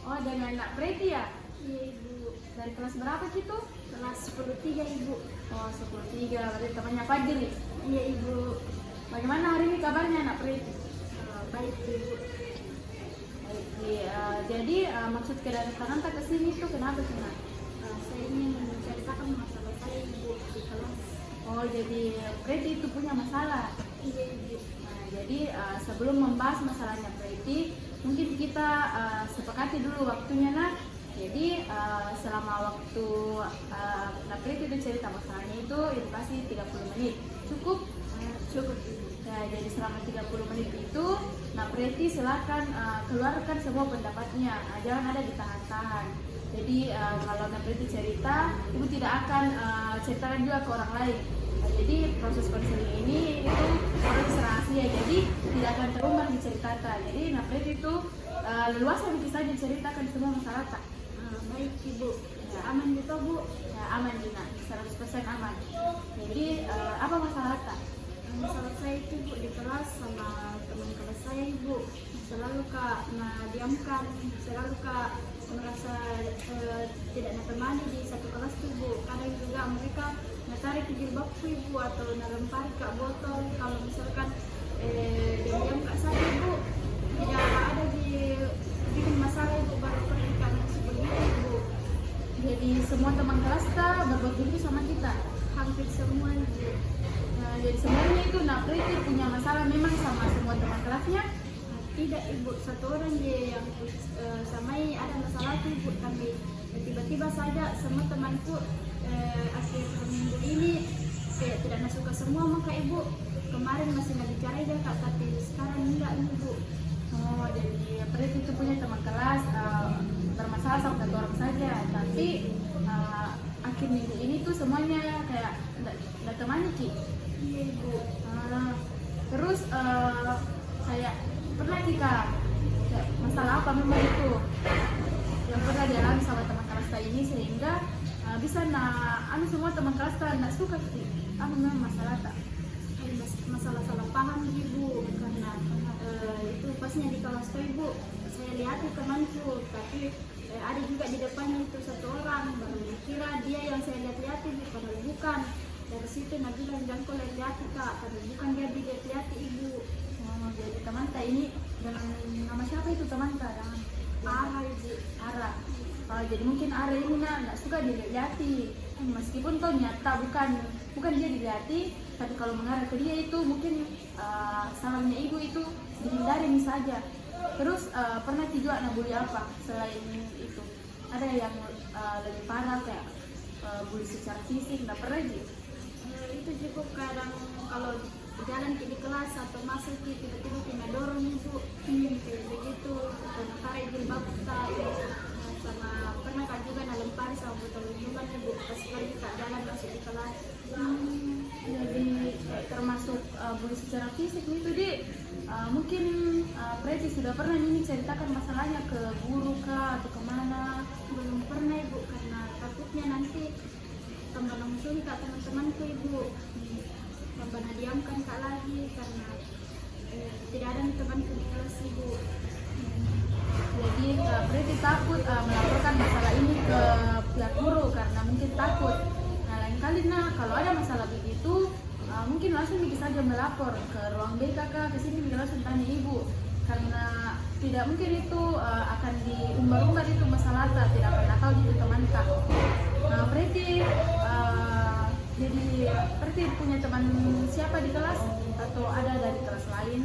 Oh, dengan Nak Preti ya? Iya ibu. Dari kelas berapa gitu? Kelas 10-3 ibu. Oh, 10-3, berarti temannya Fajri. Iya ibu. Bagaimana hari ini kabarnya Nak Preti? Baik ibu. Baik, jadi maksud kedatangan ke sini itu kenapa sih Nak? Saya ingin menceritakan masalah saya ibu di kelas. Oh, jadi Preti itu punya masalah. Iya ibu. Nah, jadi sebelum membahas masalahnya Preti, mungkin kita sepakati dulu waktunya Nak. Jadi selama waktu Nak Preti itu cerita masalahnya itu pasti 30 menit. Cukup? Cukup ibu. Ya, jadi selama 30 menit itu Nak Preti silakan keluarkan semua pendapatnya. Jangan ada ditahan-tahan. Jadi kalau Nak Preti cerita, Ibu tidak akan ceritakan juga ke orang lain. Jadi proses konseling ini itu proses rahasia, jadi tidak akan terumbar diceritakan. Jadi Nak Preti itu leluasa bisa diceritakan semua masalah tak? Baik ibu. Ya, aman gitu bu. Ya, aman Dina, 100% aman. Jadi apa masalah tak? Masalah saya itu bu di kelas sama teman kelas saya ibu. Selalu kak diamkan, selalu kak merasa tidak ditemani di satu kelas tuh bu. Kadang juga mereka tarik jilbabku ibu atau lempari kak botol. Kalau misalkan diam kak saya ibu tidak ada bikin masalah ibu, baru pergi karena seperti itu ibu. Jadi semua teman kelas tak berbuat begitu sama kita? Hampir semua ibu. Nah, jadi sebenarnya itu Nak Preti punya masalah memang sama semua teman kelasnya? Tidak ibu, satu orang dia yang samai ada masalah tuh ibu, tapi tiba-tiba saja semua temanku akhir minggu ini kayak tidak masuk ke semua, maka ibu kemarin masih nggak bicara aja kak, tapi sekarang enggak ibu. Oh, jadi Preti itu punya teman kelas bermasalah sama satu orang saja, tapi akhir minggu ini tuh semuanya kayak nggak temani Ci. Iya ibu. Terus kayak pernah Cika masalah apa memang itu yang pernah dialami sama teman kelas kita ini sehingga bisa semua teman kelas kita nggak suka sih? Apa memang masalah tak? Masalah salah paham ibu, karena itu pasnya di kelas tuh ibu saya lihat temanku, tapi ada juga di depannya itu satu orang, baru kira dia yang saya lihat ibu, padahal bukan. Dari situ Nabila bilang kok lihat kak, padahal bukan dia dilihat ibu. Oh, jadi teman kita ini dengan nama siapa itu teman kita? Ara ibu. Ara. Oh, jadi mungkin Ara ini nggak suka dilihat-lihati, meskipun toh nyata bukan dia dilihat-lihati, tapi kalau mengarah ke dia itu mungkin salahnya ibu itu dihindari saja. Terus pernah juga nabuli apa selain itu? Ada yang lebih parah kayak bully secara fisik, nggak pernah gitu? Itu cukup kadang kalau jalan di kelas atau masuk tiba-tiba kena dorong ibu, kayak begitu, karena tarik jilbab kita, sama pernah kak juga lempari sama botol minuman ibu pas pergi kak jalan masuk di kelas. Jadi termasuk bully secara fisik itu mungkin Preti sudah pernah ini ceritakan masalahnya ke guru kah atau kemana? Belum pernah ibu, karena takutnya nanti tambah langsung kak teman-temanku ibu, tambah diamkan kak lagi karena tidak ada temanku di kelas ibu. Jadi Preti takut melaporkan masalah ini ke pihak guru karena mungkin takut. Nah, lain kali kalau ada masalah begitu mungkin langsung bisa saja melapor ke ruang BK kah, ke sini bisa langsung tanya ibu, karena tidak mungkin itu akan diumbar-umbar itu masalah tidak pernah tahu gitu teman kak. Nah, Preti jadi Preti punya teman siapa di kelas atau ada dari kelas lain?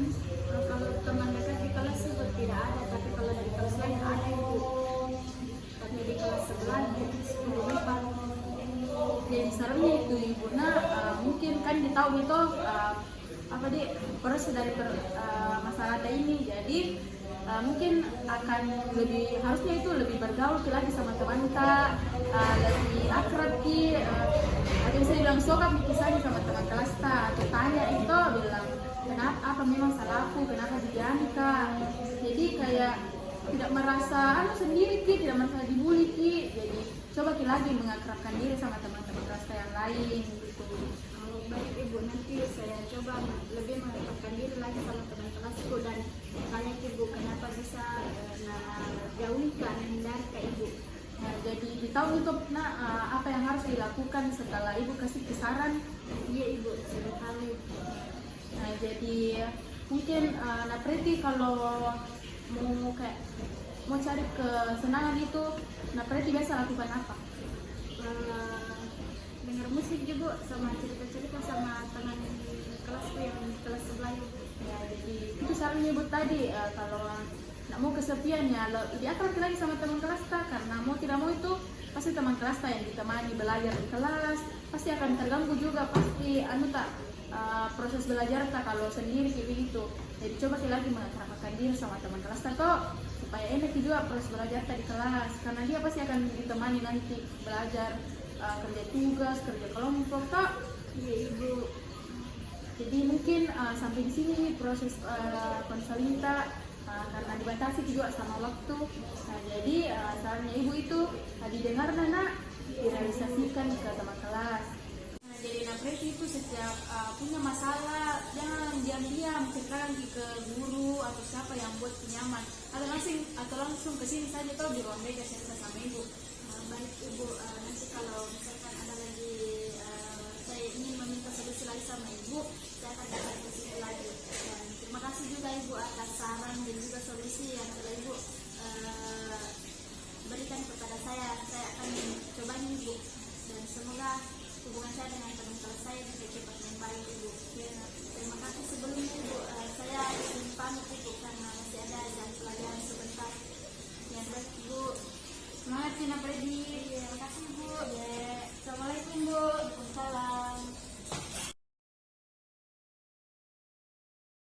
Kalau teman dekat di kelas sih tidak ada, tapi kalau dari kelas lain ada ibu. Tapi di kelas sebelah di 10 depan. Jadi seremnya itu ibu, mungkin kan ditahu itu proses dari masalah ini, jadi mungkin akan harusnya itu lebih bergaul lagi sama teman kak, lebih akrab ki, atau bisa bilang sokap kisahnya sama teman kelas kak, atau tanya itu bilang kenapa, apa memang salahku, kenapa dijani kak, jadi kayak tidak merasa sendiri ki, tidak merasa dibully ki, jadi coba lagi mengakrabkan diri sama teman-teman kelas yang lain gitu. Baik ibu, nanti saya coba lebih mengakrabkan diri lagi sama teman kelasku dan tanya ibu kenapa bisa jauhi kak, menghindari kak ibu. Nah, jadi di tahun itu apa yang harus dilakukan setelah ibu kasih saran? Iya ibu, sekali. Nah, jadi mungkin Nak Preti kalau mau kayak mau cari kesenangan itu, Nak Preti biasa lakukan apa? Dengar musik juga sama cerita-cerita sama teman kelasku yang kelas sebelah ibu. Ya, jadi itu saran ibu tadi, kalau nak mau kesepian ya lebih akrab lagi sama teman kelas tak, karena mau tidak mau itu pasti teman kelas tak yang ditemani belajar di kelas pasti akan terganggu juga, pasti proses belajar tak kalau sendiri kayak begitu. Jadi coba lagi mengakrabkan diri sama teman kelas tak toh, supaya enak juga proses belajar tak di kelas, karena dia pasti akan ditemani nanti belajar, kerja tugas, kerja kelompok tak. Iya ibu. Jadi mungkin sampai di sini proses konseling kita, karena dibatasi juga sama waktu. Nah, jadi sarannya ibu itu didengar Nana, direalisasikan ke teman kelas. Nah, jadi Nak Preti itu setiap punya masalah jangan diam-diam ceritakan ke guru atau siapa yang buat nyaman, atau langsung ke sini saja atau di ruang meja cerita sama ibu. Baik ibu, nanti kalau misalkan ada lagi saya ingin meminta solusi lagi sama ibu, saya akan datang ke sini lagi. Dan terima kasih juga ibu atas saran dan juga solusi yang telah ibu berikan kepada saya. Saya akan coba ibu, dan semoga hubungan saya dengan teman kelas saya bisa cepat membaik ibu. Terima kasih sebelumnya ibu. Saya ingin pamit ibu karena masih ada jam pelajaran sebentar. Yang baik ibu. Semangat Nak Preti.